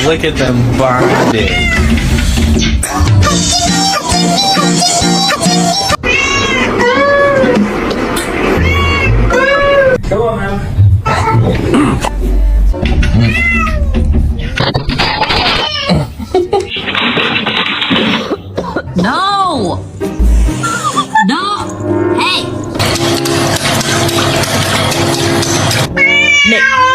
Look at them bonding. Come on, man. No! No! Hey! Nick.